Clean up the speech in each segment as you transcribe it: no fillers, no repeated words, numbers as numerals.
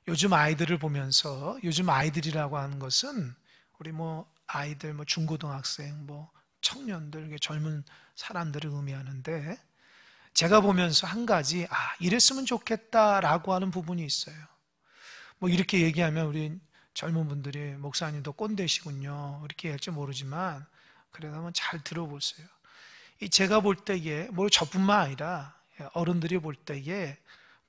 요즘 아이들을 보면서, 요즘 아이들이라고 하는 것은 우리 아이들, 중고등학생, 청년들, 젊은 사람들을 의미하는데, 제가 보면서 한 가지, 이랬으면 좋겠다라고 하는 부분이 있어요. 이렇게 얘기하면 우리 젊은 분들이 목사님도 꼰대시군요, 이렇게 할지 모르지만, 그래도 한번 잘 들어보세요. 제가 볼 때에, 저뿐만 아니라 어른들이 볼 때에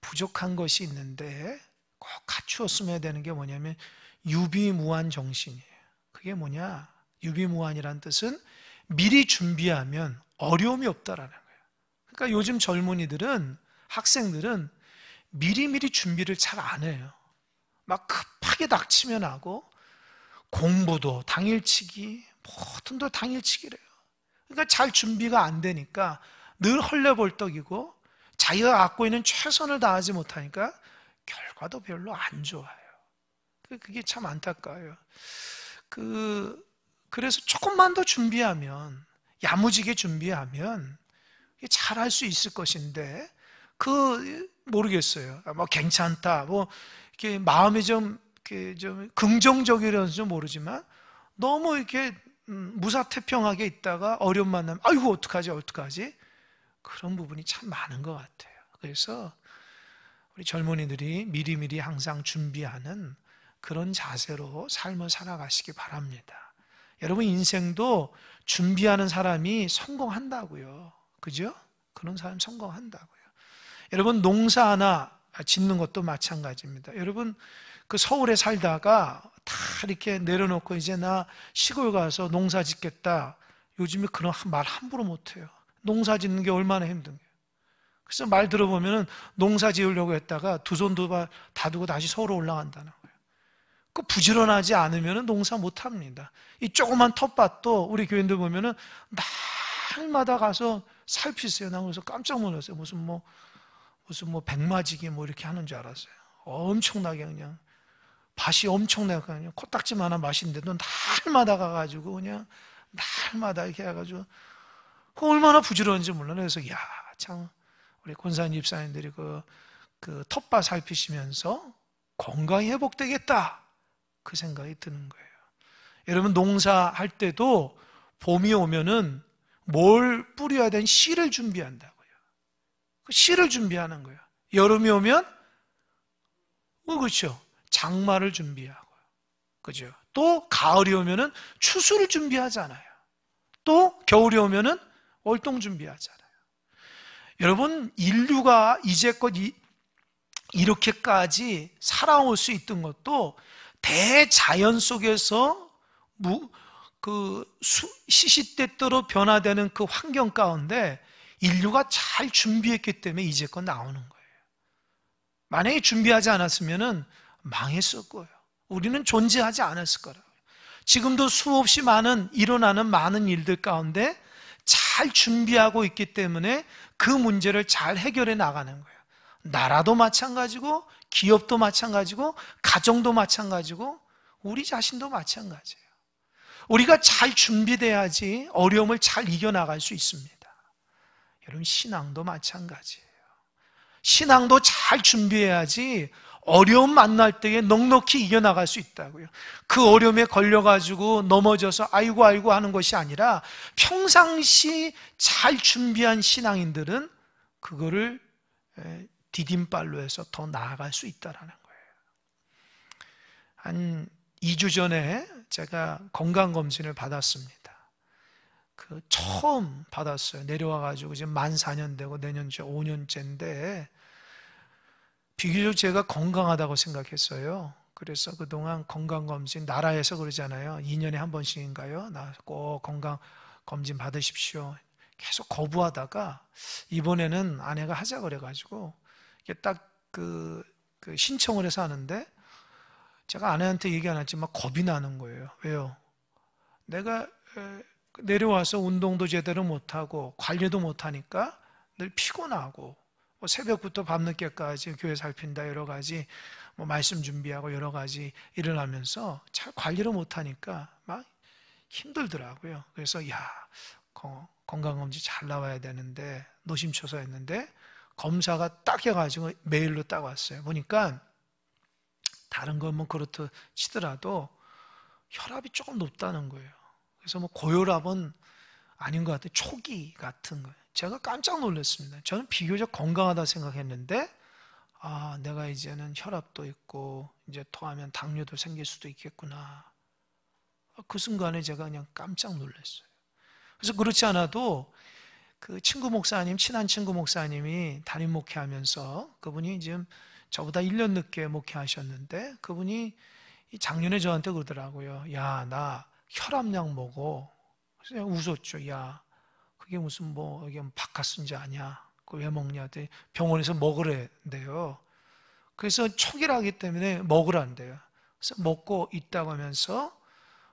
부족한 것이 있는데 꼭 갖추었으면 되는 게 뭐냐면 유비무환 정신이에요. 그게 뭐냐? 유비무환이란 뜻은 미리 준비하면 어려움이 없다라는 거예요. 그러니까 요즘 젊은이들은, 학생들은 미리미리 준비를 잘 안 해요. 막 급하게 닥치면 하고, 공부도 당일치기, 모든 도 당일치기래요. 그러니까 잘 준비가 안 되니까 늘 헐레벌떡이고, 자기가 갖고 있는 최선을 다하지 못하니까 결과도 별로 안 좋아요. 그게 참 안타까워요. 그래서 조금만 더 준비하면, 야무지게 준비하면 잘할 수 있을 것인데, 모르겠어요. 괜찮다. 이렇게 마음이 좀 긍정적이라서 모르지만, 너무 이렇게 무사태평하게 있다가 어려움 만나면, 아이고, 어떡하지? 그런 부분이 참 많은 것 같아요. 그래서 우리 젊은이들이 미리미리 항상 준비하는 그런 자세로 삶을 살아가시기 바랍니다. 여러분, 인생도 준비하는 사람이 성공한다고요. 그죠? 그런 사람 성공한다고요. 여러분, 농사 하나 짓는 것도 마찬가지입니다. 여러분, 서울에 살다가 다 이렇게 내려놓고 이제 나 시골 가서 농사 짓겠다. 요즘에 그런 말 함부로 못해요. 농사 짓는 게 얼마나 힘든 거예요. 그래서 말 들어보면 농사 지으려고 했다가 두 손 두 발 다 두고 다시 서울로 올라간다는 거예요. 부지런하지 않으면 농사 못 합니다. 이 조그만 텃밭도 우리 교인들 보면은 날마다 가서 살피세요. 나 그래서 깜짝 놀랐어요. 무슨 백마지기 이렇게 하는 줄 알았어요. 엄청나게 그냥 밭이 엄청나게 그냥 코딱지만한 밭인데도 날마다 가가지고 그냥 날마다 이렇게 해가지고 얼마나 부지런한지 몰라요. 그래서 참 우리 권사님 집사님들이 그 텃밭 살피시면서 건강이 회복되겠다, 그 생각이 드는 거예요. 여러분, 농사할 때도 봄이 오면은 뭘 뿌려야 되는 씨를 준비한다고요. 그 씨를 준비하는 거예요. 여름이 오면 그렇죠, 장마를 준비하고요. 그죠? 또 가을이 오면은 추수를 준비하잖아요. 또 겨울이 오면은 월동 준비하잖아요. 여러분, 인류가 이제껏 이렇게까지 살아올 수 있던 것도 대자연 속에서 시시때때로 변화되는 그 환경 가운데 인류가 잘 준비했기 때문에 이제껏 나오는 거예요. 만약에 준비하지 않았으면 망했을 거예요. 우리는 존재하지 않았을 거라고요. 지금도 수없이 일어나는 많은 일들 가운데 잘 준비하고 있기 때문에 그 문제를 잘 해결해 나가는 거예요. 나라도 마찬가지고, 기업도 마찬가지고, 가정도 마찬가지고, 우리 자신도 마찬가지예요. 우리가 잘 준비돼야지 어려움을 잘 이겨나갈 수 있습니다. 여러분, 신앙도 마찬가지예요. 신앙도 잘 준비해야지 어려움 만날 때에 넉넉히 이겨나갈 수 있다고요. 그 어려움에 걸려가지고 넘어져서 아이고 하는 것이 아니라 평상시 잘 준비한 신앙인들은 그거를 디딤발로 해서 더 나아갈 수 있다는 거예요. 한 2주 전에 제가 건강검진을 받았습니다. 처음 받았어요. 내려와가지고 지금 만 4년 되고 내년째 5년째인데 비교적 제가 건강하다고 생각했어요. 그래서 그동안 건강검진, 나라에서 그러잖아요. 2년에 한 번씩인가요? 꼭 건강검진 받으십시오. 계속 거부하다가 이번에는 아내가 하자 그래가지고 딱 신청을 해서 하는데 제가 아내한테 얘기 안 했지만 겁이 나는 거예요. 왜요? 내가 내려와서 운동도 제대로 못하고 관리도 못하니까 늘 피곤하고 새벽부터 밤늦게까지 교회 살핀다 여러 가지 말씀 준비하고 여러 가지 일을 하면서 잘 관리를 못하니까 막 힘들더라고요. 그래서 건강검진 잘 나와야 되는데 노심초사했는데 검사가 딱 해가지고 메일로 딱 왔어요. 보니까 다른 건 뭐 그렇다 치더라도 혈압이 조금 높다는 거예요. 그래서 뭐 고혈압은 아닌 것 같아요. 초기 같은 거예요. 제가 깜짝 놀랐습니다. 저는 비교적 건강하다 생각했는데 내가 이제는 혈압도 있고 이제 토하면 당뇨도 생길 수도 있겠구나. 그 순간에 제가 그냥 깜짝 놀랐어요. 그래서 그렇지 않아도 그 친구 목사님, 친한 친구 목사님이 담임 목회하면서 그분이 지금 저보다 1년 늦게 목회하셨는데 그분이 작년에 저한테 그러더라고요. 야, 나 혈압약 먹어. 그래서 그냥 웃었죠. 야, 그게 무슨 뭐 이게 바카스인지 아냐? 그걸 왜 먹냐? 병원에서 먹으래는데요. 그래서 초기라기 때문에 먹으란대요. 그래서 먹고 있다고 하면서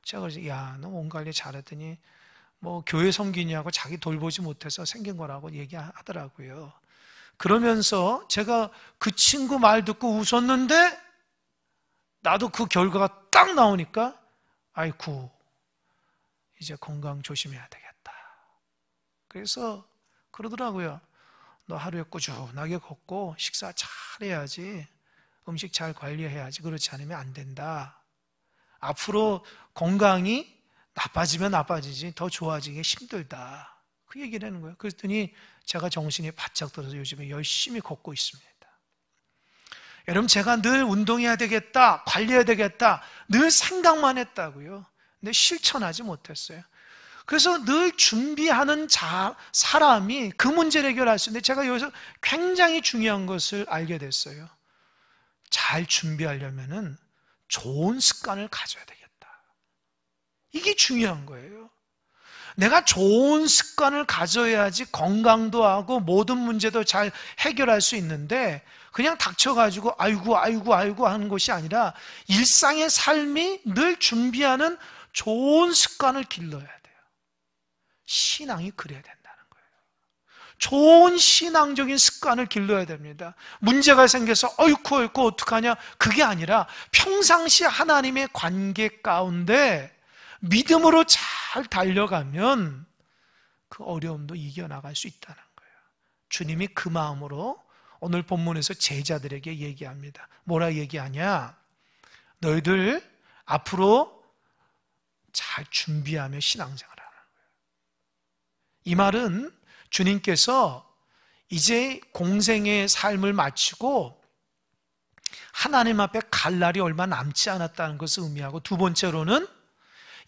제가 그래서 야, 너 몸 관리 잘했더니 뭐 교회 섬기냐고 자기 돌보지 못해서 생긴 거라고 얘기하더라고요. 그러면서 제가 그 친구 말 듣고 웃었는데 나도 그 결과가 딱 나오니까 아이쿠 이제 건강 조심해야 되겠다. 그래서 그러더라고요. 너 하루에 꾸준하게 걷고 식사 잘 해야지, 음식 잘 관리해야지, 그렇지 않으면 안 된다. 앞으로 건강이 나빠지면 나빠지지 더 좋아지기 힘들다. 그 얘기를 하는 거예요. 그랬더니 제가 정신이 바짝 들어서 요즘에 열심히 걷고 있습니다. 여러분, 제가 늘 운동해야 되겠다, 관리해야 되겠다 늘 생각만 했다고요. 근데 실천하지 못했어요. 그래서 늘 준비하는 사람이 그 문제를 해결할 수 있는데 제가 여기서 굉장히 중요한 것을 알게 됐어요. 잘 준비하려면은 좋은 습관을 가져야 되겠다. 이게 중요한 거예요. 내가 좋은 습관을 가져야지 건강도 하고 모든 문제도 잘 해결할 수 있는데 그냥 닥쳐가지고 아이고 하는 것이 아니라 일상의 삶이 늘 준비하는 좋은 습관을 길러야 돼요. 신앙이 그래야 된다는 거예요. 좋은 신앙적인 습관을 길러야 됩니다. 문제가 생겨서 어이쿠 어떡하냐 그게 아니라 평상시 하나님의 관계 가운데 믿음으로 잘 달려가면 그 어려움도 이겨나갈 수 있다는 거예요. 주님이 그 마음으로 오늘 본문에서 제자들에게 얘기합니다. 뭐라 얘기하냐? 너희들 앞으로 잘 준비하며 신앙생활을 하는 거예요. 이 말은 주님께서 이제 공생의 삶을 마치고 하나님 앞에 갈 날이 얼마 남지 않았다는 것을 의미하고, 두 번째로는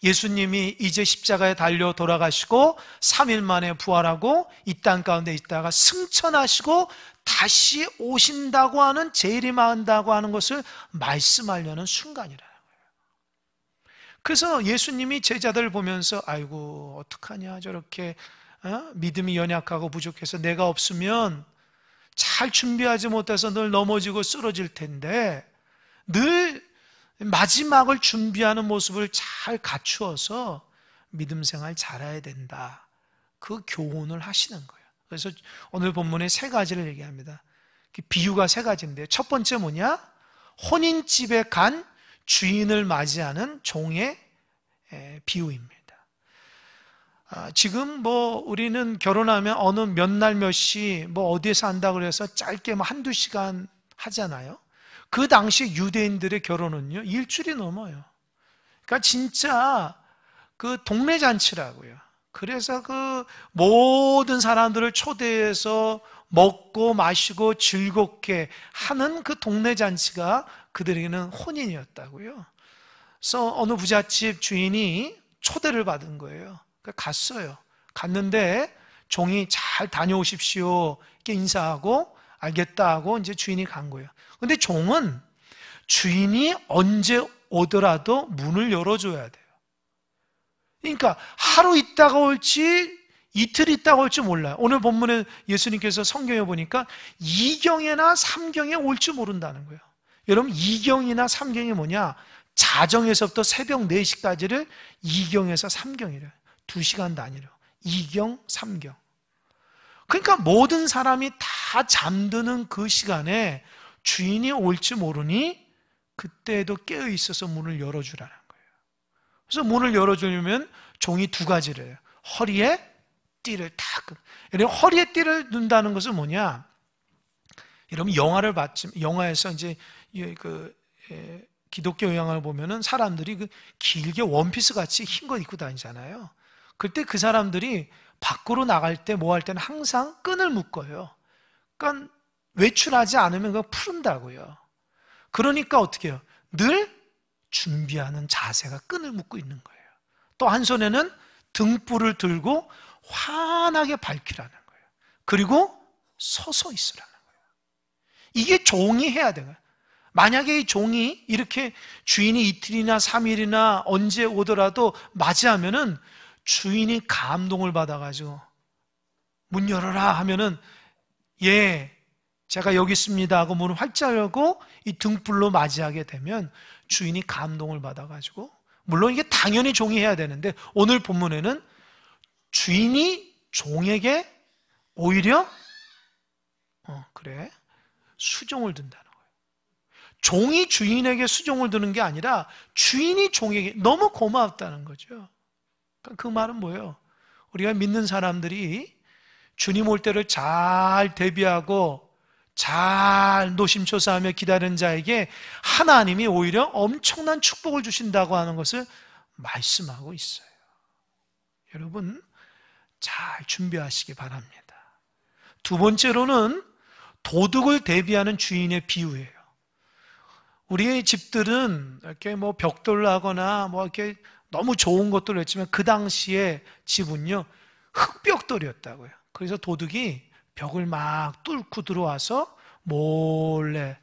예수님이 이제 십자가에 달려 돌아가시고 3일 만에 부활하고 이 땅 가운데 있다가 승천하시고 다시 오신다고 하는, 재림한다고 하는 것을 말씀하려는 순간이라는 거예요. 그래서 예수님이 제자들을 보면서 아이고 어떡하냐, 저렇게 믿음이 연약하고 부족해서 내가 없으면 잘 준비하지 못해서 늘 넘어지고 쓰러질 텐데 늘 마지막을 준비하는 모습을 잘 갖추어서 믿음 생활 잘해야 된다. 그 교훈을 하시는 거예요. 그래서 오늘 본문에 세 가지를 얘기합니다. 비유가 세 가지인데요. 첫 번째 뭐냐? 혼인집에 간 주인을 맞이하는 종의 비유입니다. 지금 뭐 우리는 결혼하면 어느 몇 날 몇 시 뭐 어디에서 한다고 그래서 짧게 뭐 한두 시간 하잖아요. 그 당시 유대인들의 결혼은요, 일주일이 넘어요. 그러니까 진짜 그 동네 잔치라고요. 그래서 그 모든 사람들을 초대해서 먹고 마시고 즐겁게 하는 그 동네 잔치가 그들에게는 혼인이었다고요. 그래서 어느 부잣집 주인이 초대를 받은 거예요. 갔어요. 갔는데 종이 잘 다녀오십시오 이렇게 인사하고 알겠다 하고 이제 주인이 간 거예요. 근데 종은 주인이 언제 오더라도 문을 열어줘야 돼요. 그러니까 하루 있다가 올지 이틀 있다가 올지 몰라요. 오늘 본문에 예수님께서 성경에 보니까 2경이나 3경에 올지 모른다는 거예요. 여러분 2경이나 3경이 뭐냐? 자정에서부터 새벽 4시까지를 2경에서 3경이래요. 2시간 단위로 2경, 3경. 그러니까 모든 사람이 다 잠드는 그 시간에 주인이 올지 모르니 그때도 깨어 있어서 문을 열어주라는 거예요. 그래서 문을 열어주려면 종이 두 가지를 해요. 허리에 띠를 딱. 허리에 띠를 둔다는 것은 뭐냐? 여러분 영화를 영화에서 이제 기독교 영화를 보면은 사람들이 그 길게 원피스 같이 흰 거 입고 다니잖아요. 그때 그 사람들이 밖으로 나갈 때 뭐 할 때는 항상 끈을 묶어요. 그러니까 외출하지 않으면 그거 푸른다고요. 그러니까 어떻게 해요? 늘 준비하는 자세가 끈을 묶고 있는 거예요. 또 한 손에는 등불을 들고 환하게 밝히라는 거예요. 그리고 서서 있으라는 거예요. 이게 종이 해야 돼요. 만약에 이 종이 이렇게 주인이 이틀이나 3일이나 언제 오더라도 맞이하면은 주인이 감동을 받아가지고 문 열어라 하면은 예, 제가 여기 있습니다 하고 문을 활짝 열고 이 등불로 맞이하게 되면 주인이 감동을 받아가지고, 물론 이게 당연히 종이 해야 되는데 오늘 본문에는 주인이 종에게 오히려 수종을 든다는 거예요. 종이 주인에게 수종을 드는 게 아니라 주인이 종에게 너무 고맙다는 거죠. 그 말은 뭐예요? 우리가 믿는 사람들이 주님 올 때를 잘 대비하고 잘 노심초사하며 기다리는 자에게 하나님이 오히려 엄청난 축복을 주신다고 하는 것을 말씀하고 있어요. 여러분, 잘 준비하시기 바랍니다. 두 번째로는 도둑을 대비하는 주인의 비유예요. 우리의 집들은 이렇게 뭐 벽돌로 하거나 뭐 이렇게 너무 좋은 것들을 했지만 그 당시에 집은요, 흙벽돌이었다고요. 그래서 도둑이 벽을 막 뚫고 들어와서 몰래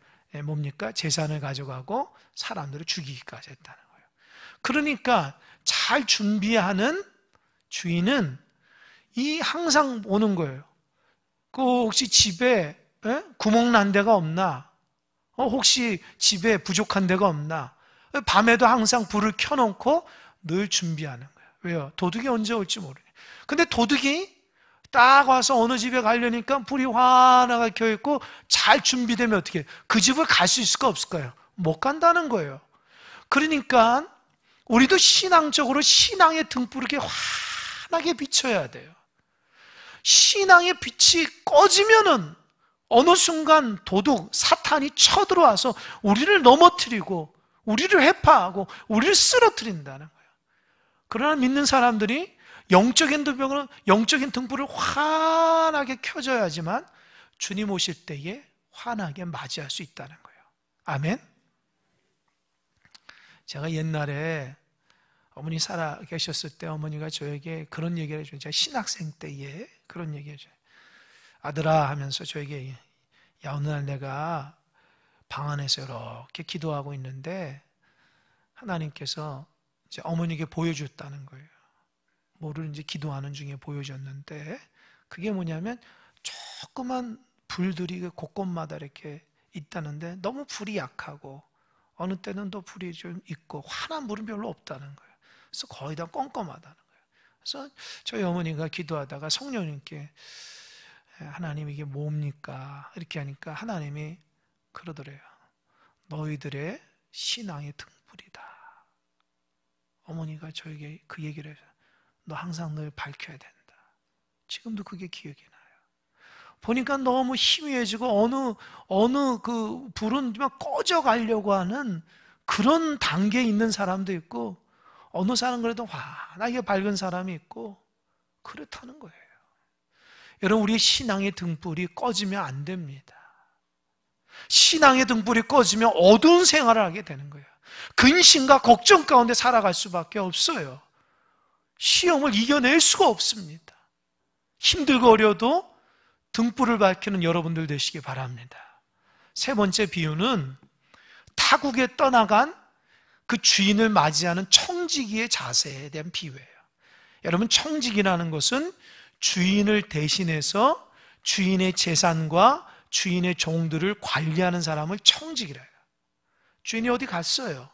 재산을 가져가고 사람들을 죽이기까지 했다는 거예요. 그러니까 잘 준비하는 주인은 항상 오는 거예요. 혹시 집에 구멍 난 데가 없나? 혹시 집에 부족한 데가 없나? 밤에도 항상 불을 켜놓고 늘 준비하는 거예요. 왜요? 도둑이 언제 올지 모르네. 근데 도둑이 딱 와서 어느 집에 가려니까 불이 환하게 켜있고 잘 준비되면 어떻게 해요? 그 집을 갈 수 있을까 없을까요? 못 간다는 거예요. 그러니까 우리도 신앙적으로 신앙의 등불을 이렇게 환하게 비춰야 돼요. 신앙의 빛이 꺼지면은 어느 순간 도둑, 사탄이 쳐들어와서 우리를 넘어뜨리고 우리를 해파하고 우리를 쓰러뜨린다는 거예요. 그러나 믿는 사람들이 영적인 등불을 환하게 켜줘야지만 주님 오실 때에 환하게 맞이할 수 있다는 거예요. 아멘. 제가 옛날에 어머니 살아 계셨을 때 어머니가 저에게 그런 얘기를 해줘요. 제가 신학생 때에 그런 얘기 해줘요. 아들아 하면서 저에게, 야, 어느 날 내가 방 안에서 이렇게 기도하고 있는데 하나님께서 이제 어머니에게 보여줬다는 거예요. 뭐를 이제 기도하는 중에 보여줬는데, 그게 뭐냐면 조그만 불들이 곳곳마다 이렇게 있다는데 너무 불이 약하고 어느 때는 또 불이 좀 있고 환한 불은 별로 없다는 거예요. 그래서 거의 다 껌껌하다는 거예요. 그래서 저희 어머니가 기도하다가 성령님께, 하나님 이게 뭡니까? 이렇게 하니까 하나님이 그러더래요. 너희들의 신앙의 등불이다. 어머니가 저에게 그 얘기를 해서 너 항상 늘 밝혀야 된다. 지금도 그게 기억이 나요. 보니까 너무 희미해지고 어느 그 불은 막 꺼져가려고 하는 그런 단계에 있는 사람도 있고, 어느 사람 그래도 환하게 밝은 사람이 있고 그렇다는 거예요. 여러분, 우리의 신앙의 등불이 꺼지면 안 됩니다. 신앙의 등불이 꺼지면 어두운 생활을 하게 되는 거예요. 근심과 걱정 가운데 살아갈 수밖에 없어요. 시험을 이겨낼 수가 없습니다. 힘들고 어려도 등불을 밝히는 여러분들 되시기 바랍니다. 세 번째 비유는 타국에 떠나간 그 주인을 맞이하는 청지기의 자세에 대한 비유예요. 여러분, 청지기라는 것은 주인을 대신해서 주인의 재산과 주인의 종들을 관리하는 사람을 청지기라 해요. 주인이 어디 갔어요?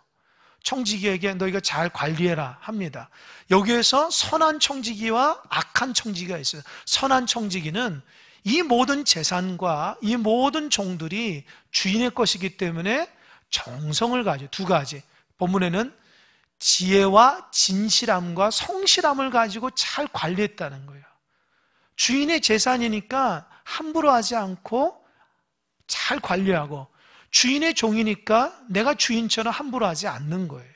청지기에게 너희가 잘 관리해라 합니다. 여기에서 선한 청지기와 악한 청지기가 있어요. 선한 청지기는 이 모든 재산과 이 모든 종들이 주인의 것이기 때문에 정성을 가지고, 두 가지, 본문에는 지혜와 진실함과 성실함을 가지고 잘 관리했다는 거예요. 주인의 재산이니까 함부로 하지 않고 잘 관리하고, 주인의 종이니까 내가 주인처럼 함부로 하지 않는 거예요.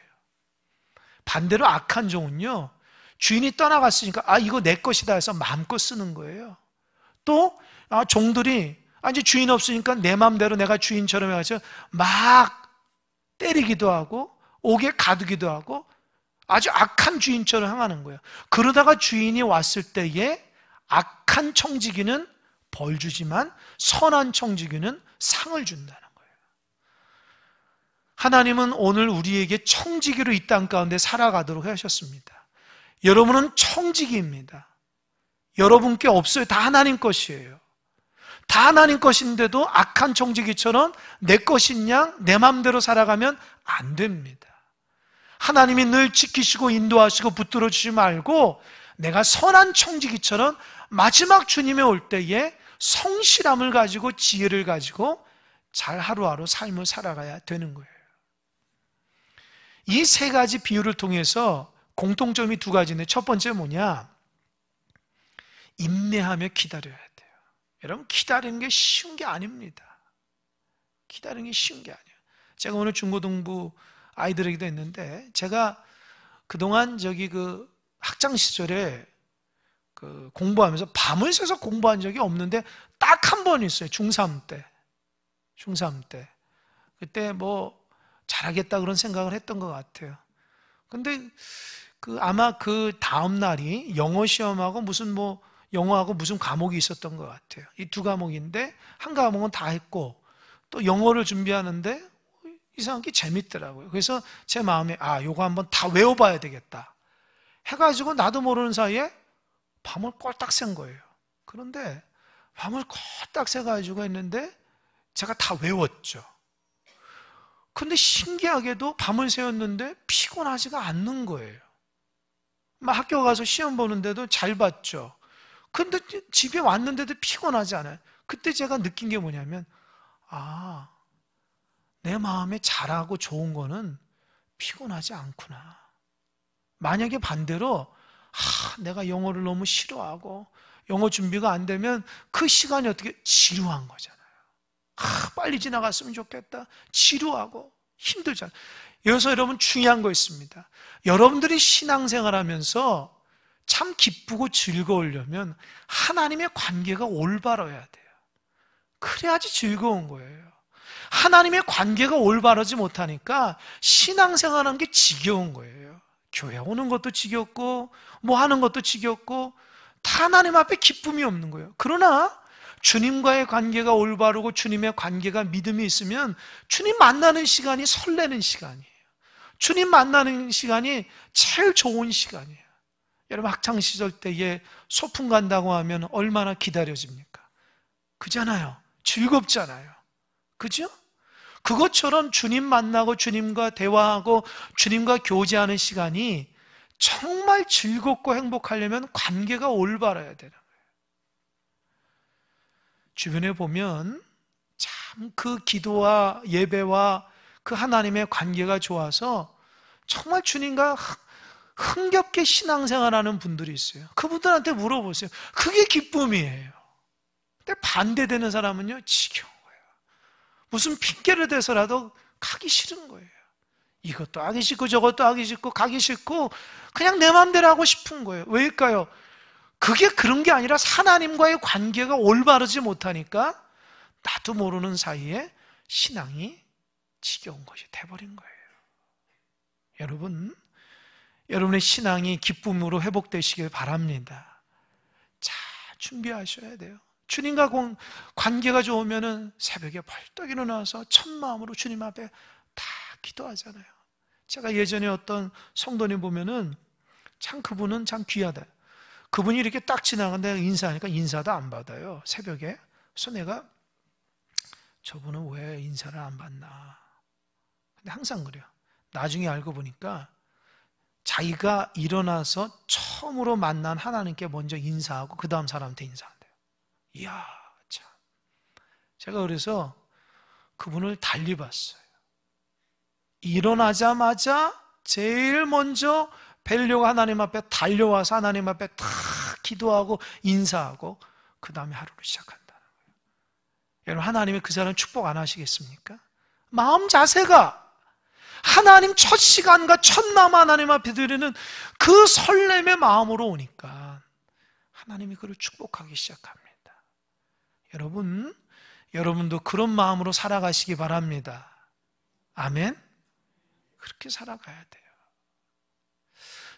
반대로 악한 종은요, 주인이 떠나갔으니까 이거 내 것이다 해서 마음껏 쓰는 거예요. 또 종들이 이제 주인 없으니까 내 마음대로 내가 주인처럼 해가지고 막 때리기도 하고 옥에 가두기도 하고 아주 악한 주인처럼 행하는 거예요. 그러다가 주인이 왔을 때에 악한 청지기는 벌 주지만 선한 청지기는 상을 준다는 거예요. 하나님은 오늘 우리에게 청지기로 이 땅 가운데 살아가도록 하셨습니다. 여러분은 청지기입니다. 여러분께 없어요. 다 하나님 것이에요. 다 하나님 것인데도 악한 청지기처럼 내 것인 양 내 마음대로 살아가면 안 됩니다. 하나님이 늘 지키시고 인도하시고 붙들어 주지 말고 내가 선한 청지기처럼 마지막 주님이 올 때에 성실함을 가지고 지혜를 가지고 잘 하루하루 삶을 살아가야 되는 거예요. 이 세 가지 비유를 통해서 공통점이 두 가지인데, 첫 번째 뭐냐? 인내하며 기다려야 돼요. 여러분, 기다리는 게 쉬운 게 아닙니다. 기다리는 게 쉬운 게 아니에요. 제가 오늘 중고등부 아이들에게도 했는데, 제가 그동안 학창 시절에 공부하면서 밤을 새서 공부한 적이 없는데 딱 한 번 있어요. 중3 때. 그때 잘하겠다 그런 생각을 했던 것 같아요. 근데 아마 그 다음 날이 영어 시험하고 영어하고 무슨 과목이 있었던 것 같아요. 이 두 과목인데 한 과목은 다 했고 또 영어를 준비하는데 이상하게 재밌더라고요. 그래서 제 마음에 요거 한번 다 외워봐야 되겠다 해가지고 나도 모르는 사이에 밤을 꼴딱 샌 거예요. 그런데 밤을 꼴딱 새가지고 했는데 제가 다 외웠죠. 근데 신기하게도 밤을 새웠는데 피곤하지가 않는 거예요. 학교 가서 시험 보는데도 잘 봤죠. 근데 집에 왔는데도 피곤하지 않아요. 그때 제가 느낀 게 뭐냐면 내 마음에 잘하고 좋은 거는 피곤하지 않구나. 만약에 반대로 내가 영어를 너무 싫어하고 영어 준비가 안 되면 그 시간이 어떻게 지루한 거잖아요. 빨리 지나갔으면 좋겠다. 지루하고 힘들잖아요. 여기서 여러분 중요한 거 있습니다. 여러분들이 신앙생활 하면서 참 기쁘고 즐거우려면 하나님의 관계가 올바라야 돼요. 그래야지 즐거운 거예요. 하나님의 관계가 올바르지 못하니까 신앙생활하는 게 지겨운 거예요. 교회 오는 것도 지겹고 하는 것도 지겹고 다 하나님 앞에 기쁨이 없는 거예요. 그러나 주님과의 관계가 올바르고 주님의 관계가 믿음이 있으면 주님 만나는 시간이 설레는 시간이에요. 주님 만나는 시간이 제일 좋은 시간이에요. 여러분 학창시절 때에 소풍 간다고 하면 얼마나 기다려집니까? 그잖아요. 즐겁잖아요. 그죠? 그것처럼 주님 만나고 주님과 대화하고 주님과 교제하는 시간이 정말 즐겁고 행복하려면 관계가 올바라야 되는 거예요. 주변에 보면 참 그 기도와 예배와 그 하나님의 관계가 좋아서 정말 주님과 흥겹게 신앙생활하는 분들이 있어요. 그분들한테 물어보세요. 그게 기쁨이에요. 근데 반대되는 사람은요, 지겨운 거예요. 무슨 핑계를 대서라도 가기 싫은 거예요. 이것도 하기 싫고 저것도 하기 싫고 가기 싫고 그냥 내 마음대로 하고 싶은 거예요. 왜일까요? 그게 그런 게 아니라 하나님과의 관계가 올바르지 못하니까 나도 모르는 사이에 신앙이 지겨운 것이 돼버린 거예요. 여러분의 신앙이 기쁨으로 회복되시길 바랍니다. 잘 준비하셔야 돼요. 주님과 관계가 좋으면 새벽에 벌떡 일어나서 첫 마음으로 주님 앞에 다 기도하잖아요. 제가 예전에 어떤 성도님 보면은 참 그분은 참 귀하다. 그분이 이렇게 딱 지나가는데 인사하니까 인사도 안 받아요. 새벽에. 그래서 내가 저분은 왜 인사를 안 받나. 근데 항상 그래요. 나중에 알고 보니까 자기가 일어나서 처음으로 만난 하나님께 먼저 인사하고 그 다음 사람한테 인사한대요. 이야, 참. 제가 그래서 그분을 달리 봤어요. 일어나자마자 제일 먼저 뵈려고 하나님 앞에 달려와서 하나님 앞에 다 기도하고 인사하고 그 다음에 하루를 시작한다는 거예요. 여러분, 하나님이 그 사람 축복 안 하시겠습니까? 마음 자세가 하나님 첫 시간과 첫남 하나님 앞에 드리는 그 설렘의 마음으로 오니까 하나님이 그를 축복하기 시작합니다. 여러분도 그런 마음으로 살아가시기 바랍니다. 아멘? 그렇게 살아가야 돼요.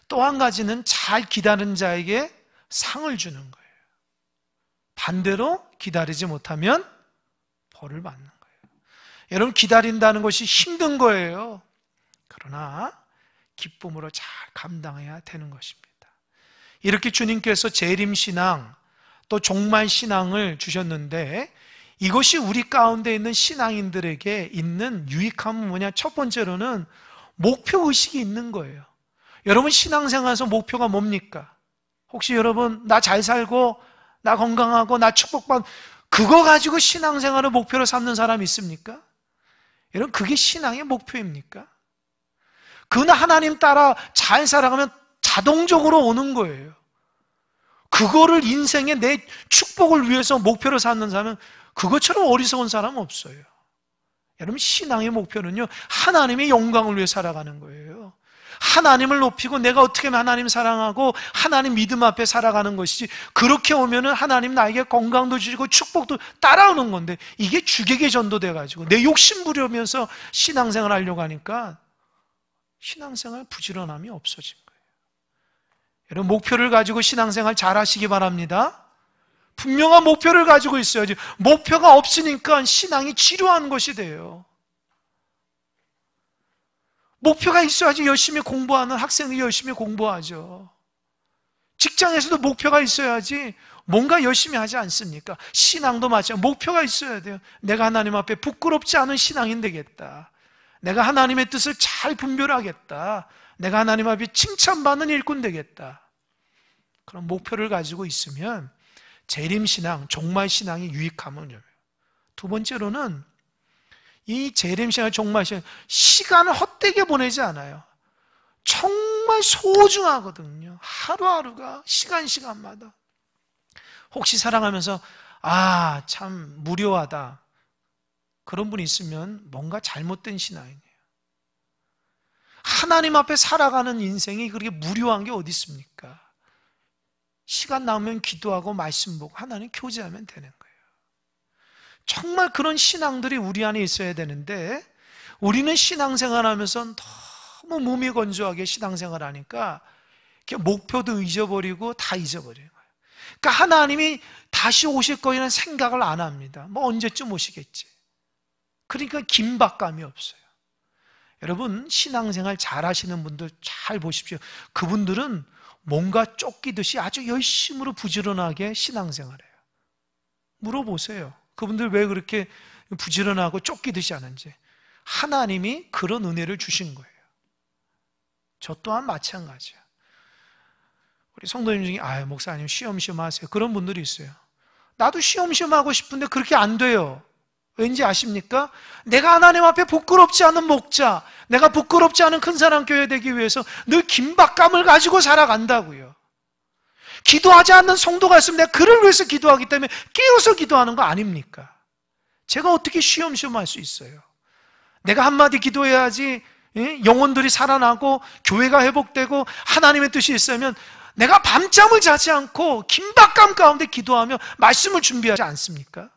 또 한 가지는 잘 기다리는 자에게 상을 주는 거예요. 반대로 기다리지 못하면 벌을 받는 거예요. 여러분, 기다린다는 것이 힘든 거예요. 그러나 기쁨으로 잘 감당해야 되는 것입니다. 이렇게 주님께서 재림신앙 또 종말신앙을 주셨는데, 이것이 우리 가운데 있는 신앙인들에게 있는 유익함은 뭐냐? 첫 번째로는 목표의식이 있는 거예요. 여러분, 신앙생활에서 목표가 뭡니까? 혹시 여러분, 나 잘 살고 나 건강하고 나 축복받, 그거 가지고 신앙생활을 목표로 삼는 사람 있습니까? 여러분, 그게 신앙의 목표입니까? 그는 하나님 따라 잘 살아가면 자동적으로 오는 거예요. 그거를 인생의 내 축복을 위해서 목표로 삼는 사람은 그것처럼 어리석은 사람은 없어요. 여러분, 신앙의 목표는요, 하나님의 영광을 위해 살아가는 거예요. 하나님을 높이고 내가 어떻게 하면 하나님 사랑하고 하나님 믿음 앞에 살아가는 것이지, 그렇게 오면은 하나님 나에게 건강도 주시고 축복도 따라오는 건데, 이게 주객에 전도돼가지고 내 욕심 부리면서 신앙생활 하려고 하니까 신앙생활 부지런함이 없어진 거예요. 여러분, 목표를 가지고 신앙생활 잘 하시기 바랍니다. 분명한 목표를 가지고 있어야지. 목표가 없으니까 신앙이 지루한 것이 돼요. 목표가 있어야지 열심히 공부하는 학생들이 열심히 공부하죠. 직장에서도 목표가 있어야지 뭔가 열심히 하지 않습니까? 신앙도 마찬가지로 목표가 있어야 돼요. 내가 하나님 앞에 부끄럽지 않은 신앙인 되겠다. 내가 하나님의 뜻을 잘 분별하겠다. 내가 하나님 앞에 칭찬받는 일꾼 되겠다. 그런 목표를 가지고 있으면 재림신앙, 종말신앙이 유익함을. 두 번째로는 이 재림신앙, 종말신앙, 시간을 헛되게 보내지 않아요. 정말 소중하거든요. 하루하루가, 시간마다. 혹시 살아가면서 참 무료하다, 그런 분이 있으면 뭔가 잘못된 신앙이에요. 하나님 앞에 살아가는 인생이 그렇게 무료한 게 어디 있습니까? 시간 나오면 기도하고 말씀 보고 하나님 교제하면 되는 거예요. 정말 그런 신앙들이 우리 안에 있어야 되는데, 우리는 신앙생활하면서 너무 무미건조하게 신앙생활하니까 목표도 잊어버리고 다 잊어버리는 거예요. 그러니까 하나님이 다시 오실 거라는 생각을 안 합니다. 뭐 언제쯤 오시겠지. 그러니까 긴박감이 없어요. 여러분, 신앙생활 잘 하시는 분들 잘 보십시오. 그분들은 뭔가 쫓기듯이 아주 열심으로 부지런하게 신앙생활해요. 물어보세요. 그분들 왜 그렇게 부지런하고 쫓기듯이 하는지. 하나님이 그런 은혜를 주신 거예요. 저 또한 마찬가지야. 우리 성도님 중에 목사님 쉬엄쉬엄 하세요, 그런 분들이 있어요. 나도 쉬엄쉬엄 하고 싶은데 그렇게 안 돼요. 왠지 아십니까? 내가 하나님 앞에 부끄럽지 않은 목자, 내가 부끄럽지 않은 큰 사람 교회 되기 위해서 늘 긴박감을 가지고 살아간다고요. 기도하지 않는 성도가 있으면 내가 그를 위해서 기도하기 때문에 깨어서 기도하는 거 아닙니까? 제가 어떻게 쉬엄쉬엄 할 수 있어요? 내가 한마디 기도해야지 영혼들이 살아나고 교회가 회복되고 하나님의 뜻이 있으면 내가 밤잠을 자지 않고 긴박감 가운데 기도하며 말씀을 준비하지 않습니까?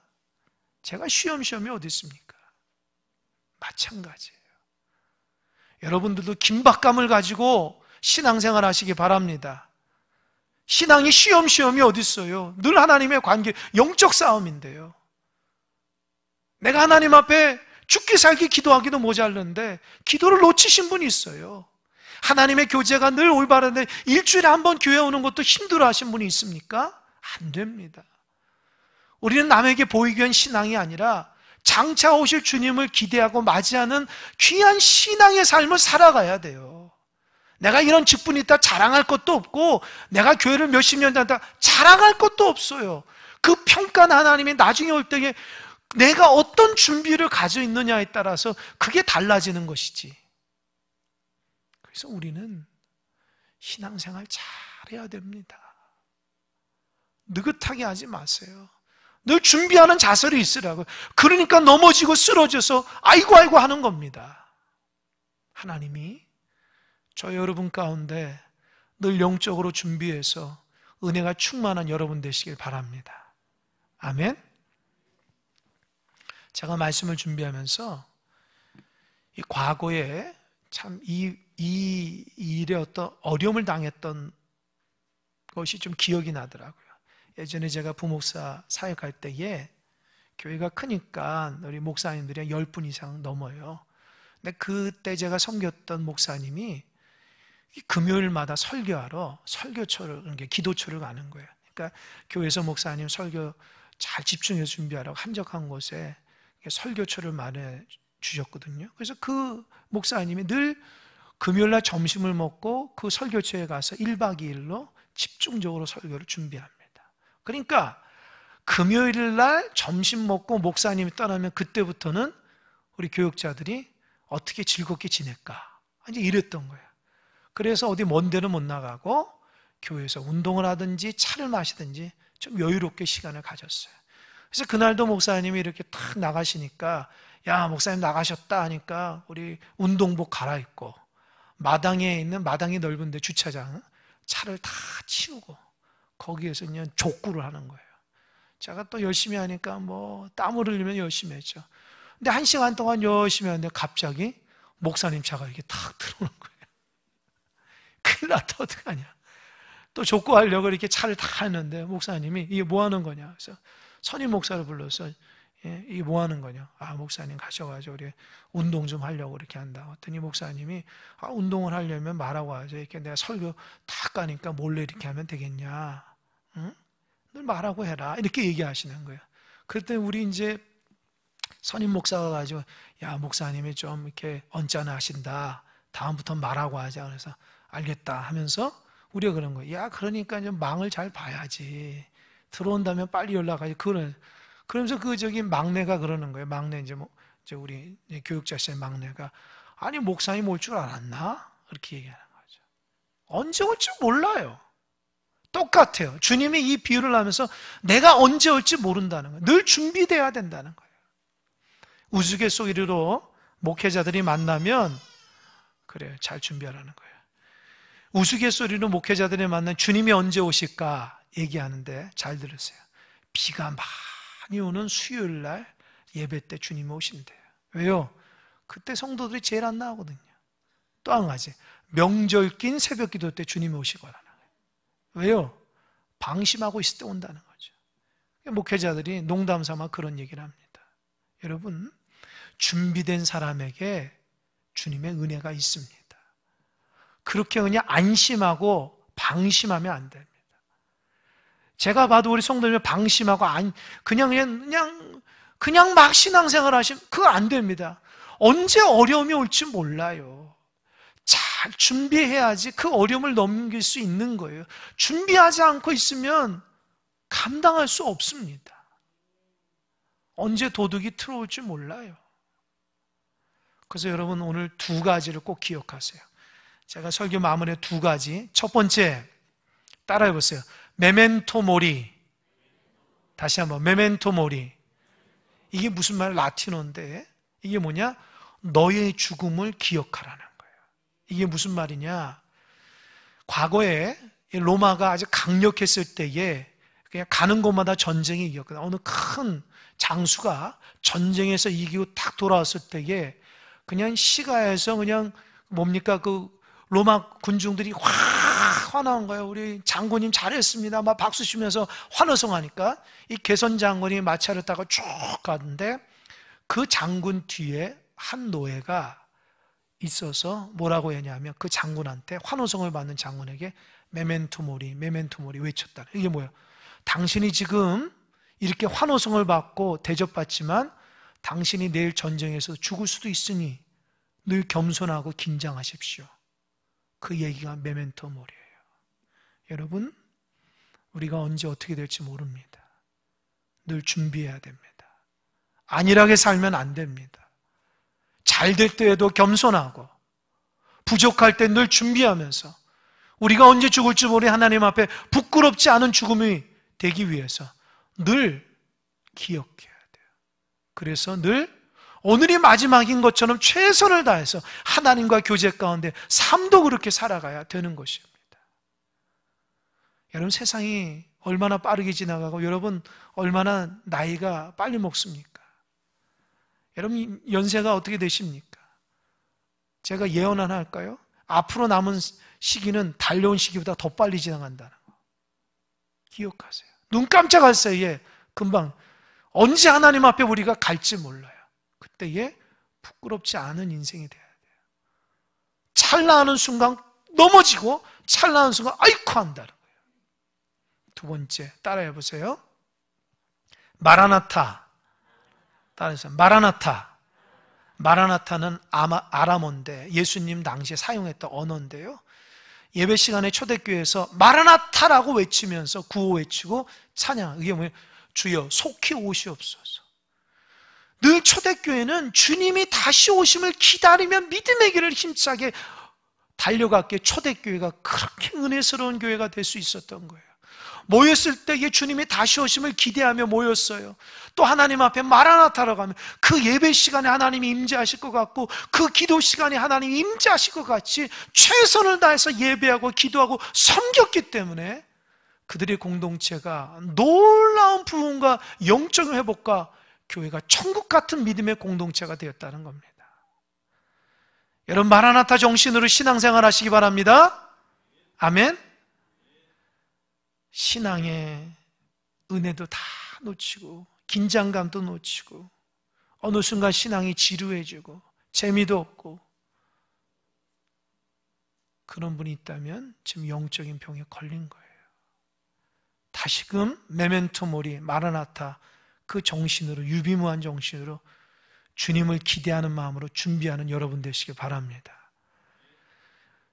제가 쉬엄쉬엄이 어디 있습니까? 마찬가지예요. 여러분들도 긴박감을 가지고 신앙생활 하시기 바랍니다. 신앙이 쉬엄쉬엄이 어디 있어요? 늘 하나님의 관계, 영적 싸움인데요. 내가 하나님 앞에 죽기 살기 기도하기도 모자른데 기도를 놓치신 분이 있어요. 하나님의 교제가 늘 올바른데 일주일에 한 번 교회 오는 것도 힘들어 하신 분이 있습니까? 안 됩니다. 우리는 남에게 보이기 위한 신앙이 아니라 장차 오실 주님을 기대하고 맞이하는 귀한 신앙의 삶을 살아가야 돼요. 내가 이런 직분이 있다 자랑할 것도 없고, 내가 교회를 몇십 년 다녔다 자랑할 것도 없어요. 그 평가는 하나님이 나중에 올 때에 내가 어떤 준비를 가지고 있느냐에 따라서 그게 달라지는 것이지. 그래서 우리는 신앙생활 잘해야 됩니다. 느긋하게 하지 마세요. 늘 준비하는 자세로 있으라고요. 그러니까 넘어지고 쓰러져서 아이고 아이고 하는 겁니다. 하나님이 저 여러분 가운데 늘 영적으로 준비해서 은혜가 충만한 여러분 되시길 바랍니다. 아멘. 제가 말씀을 준비하면서 이 과거에 참 이 일에 어떤 어려움을 당했던 것이 좀 기억이 나더라고요. 예전에 제가 부목사 사역할 때에 교회가 크니까 우리 목사님들이 10분 이상 넘어요. 근데 그때 제가 섬겼던 목사님이 금요일마다 설교하러 설교초를, 기도초를 가는 거예요. 그러니까 교회에서 목사님 설교 잘 집중해서 준비하라고 한적한 곳에 설교초를 마련해 주셨거든요. 그래서 그 목사님이 늘 금요일날 점심을 먹고 그 설교초에 가서 1박 2일로 집중적으로 설교를 준비합니다. 그러니까 금요일날 점심 먹고 목사님이 떠나면 그때부터는 우리 교육자들이 어떻게 즐겁게 지낼까 이제 이랬던 거예요. 그래서 어디 먼 데는 못 나가고 교회에서 운동을 하든지 차를 마시든지 좀 여유롭게 시간을 가졌어요. 그래서 그날도 목사님이 이렇게 탁 나가시니까 야, 목사님 나가셨다 하니까 우리 운동복 갈아입고 마당에 있는, 마당이 넓은데 주차장 차를 다 치우고 거기에서 그냥 족구를 하는 거예요. 제가 또 열심히 하니까 뭐 땀을 흘리면 열심히 했죠. 근데 1시간 동안 열심히 하는데 갑자기 목사님 차가 이렇게 탁 들어오는 거예요. 큰일 났다, 어떡하냐. 또 족구하려고 이렇게 차를 다 하는데 목사님이 이게 뭐 하는 거냐. 그래서 선임 목사를 불러서 이게 뭐 하는 거냐. 아, 목사님 가셔가지고 우리 운동 좀 하려고 이렇게 한다. 그랬더니 목사님이 운동을 하려면 말하고 하죠. 이렇게 내가 설교 다 가니까 몰래 이렇게 하면 되겠냐. 응? 늘 말하고 해라. 이렇게 얘기하시는 거예요. 그랬더니 우리 이제 선임 목사가 가지고 야, 목사님이 좀 이렇게 언짢아하신다. 다음부터 말하고 하자. 그래서 알겠다 하면서 우리가 그런 거예요. 야, 그러니까 좀 망을 잘 봐야지. 들어온다면 빨리 연락하지. 그러면서 막내가 그러는 거예요. 막내 이제 우리 교육자실의 막내가 아니 목사님 올 줄 알았나? 이렇게 얘기하는 거죠. 언제 올지 몰라요. 똑같아요. 주님이 이 비유를 하면서 내가 언제 올지 모른다는 거예요. 늘 준비되어야 된다는 거예요. 우스갯소리로 목회자들이 만나면 그래요. 잘 준비하라는 거예요. 우스갯소리로 목회자들이 만나면 주님이 언제 오실까 얘기하는데 잘 들으세요. 비가 많이 오는 수요일 날 예배 때 주님이 오신대요. 왜요? 그때 성도들이 제일 안 나오거든요. 또 한 가지, 명절 낀 새벽 기도 때 주님이 오시거라는 거예요. 왜요? 방심하고 있을 때 온다는 거죠. 목회자들이 농담 삼아 그런 얘기를 합니다. 여러분, 준비된 사람에게 주님의 은혜가 있습니다. 그렇게 그냥 안심하고 방심하면 안 됩니다. 제가 봐도 우리 성도님이 방심하고 그냥 막 신앙생활 하시면 그거 안 됩니다. 언제 어려움이 올지 몰라요. 잘 준비해야지 그 어려움을 넘길 수 있는 거예요. 준비하지 않고 있으면 감당할 수 없습니다. 언제 도둑이 들어올지 몰라요. 그래서 여러분 오늘 2가지를 꼭 기억하세요. 제가 설교 마무리에 2가지. 첫 번째, 따라해 보세요. 메멘토 모리. 다시 한번, 메멘토 모리. 이게 무슨 말? 라틴어인데 이게 뭐냐? 너의 죽음을 기억하라는 거예요. 이게 무슨 말이냐? 과거에 로마가 아주 강력했을 때에 그냥 가는 곳마다 전쟁이 이겼거든요. 어느 큰 장수가 전쟁에서 이기고 탁 돌아왔을 때에 그냥 시가에서 그냥 뭡니까? 그 로마 군중들이 화나는 거예요. 우리 장군님 잘했습니다. 막 박수 치면서 환호성하니까 이 개선 장군이 마차를 타고 쭉 가는데 그 장군 뒤에 한 노예가 있어서 뭐라고 했냐면 그 장군한테 환호성을 받는 장군에게 메멘토 모리, 메멘토 모리 외쳤다. 이게 뭐예요? 당신이 지금 이렇게 환호성을 받고 대접받지만 당신이 내일 전쟁에서 죽을 수도 있으니 늘 겸손하고 긴장하십시오. 그 얘기가 메멘토 모리예요. 여러분, 우리가 언제 어떻게 될지 모릅니다. 늘 준비해야 됩니다. 안일하게 살면 안 됩니다. 잘 될 때에도 겸손하고 부족할 때 늘 준비하면서 우리가 언제 죽을지 모르는 하나님 앞에 부끄럽지 않은 죽음이 되기 위해서 늘 기억해야 돼요. 그래서 늘 오늘이 마지막인 것처럼 최선을 다해서 하나님과 교제 가운데 삶도 그렇게 살아가야 되는 것입니다. 여러분, 세상이 얼마나 빠르게 지나가고 여러분 얼마나 나이가 빨리 먹습니까? 여러분 연세가 어떻게 되십니까? 제가 예언 하나 할까요? 앞으로 남은 시기는 달려온 시기보다 더 빨리 지나간다는 거 기억하세요. 눈 깜짝할 사이에 금방 언제 하나님 앞에 우리가 갈지 몰라요. 그때에 부끄럽지 않은 인생이 돼야 돼요. 찰나하는 순간 넘어지고 찰나하는 순간 아이쿠 한다는 거예요. 두 번째 따라해 보세요. 마라나타. 따라해서 마라나타. 마라나타는 아람어인데 예수님 당시에 사용했던 언어인데요. 예배 시간에 초대교회에서 마라나타라고 외치면서 구호 외치고 찬양. 이게 뭐예요? 주여 속히 오시옵소서. 늘 초대교회는 주님이 다시 오심을 기다리며 믿음의 길을 힘차게 달려갔기에 초대교회가 그렇게 은혜스러운 교회가 될 수 있었던 거예요. 모였을 때에 주님이 다시 오심을 기대하며 모였어요. 또 하나님 앞에 마라나타라고 하면 그 예배 시간에 하나님이 임재하실 것 같고 그 기도 시간에 하나님이 임재하실 것 같이 최선을 다해서 예배하고 기도하고 섬겼기 때문에 그들의 공동체가 놀라운 부흥과 영적 회복과 교회가 천국 같은 믿음의 공동체가 되었다는 겁니다. 여러분 마라나타 정신으로 신앙생활 하시기 바랍니다. 아멘. 신앙의 은혜도 다 놓치고 긴장감도 놓치고 어느 순간 신앙이 지루해지고 재미도 없고 그런 분이 있다면 지금 영적인 병에 걸린 거예요. 다시금 메멘토 모리 마라나타 그 정신으로 유비무한 정신으로 주님을 기대하는 마음으로 준비하는 여러분 되시길 바랍니다.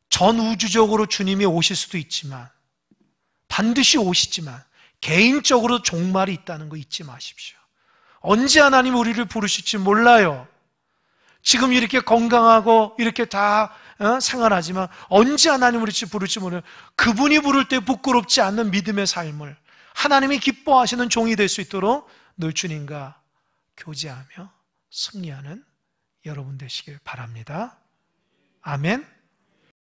전 우주적으로 주님이 오실 수도 있지만 반드시 오시지만 개인적으로 종말이 있다는 거 잊지 마십시오. 언제 하나님 우리를 부르실지 몰라요. 지금 이렇게 건강하고 이렇게 다 생활하지만 언제 하나님 우리를 부를지 몰라요. 그분이 부를 때 부끄럽지 않는 믿음의 삶을 하나님이 기뻐하시는 종이 될 수 있도록 늘 주님과 교제하며 승리하는 여러분 되시길 바랍니다. 아멘.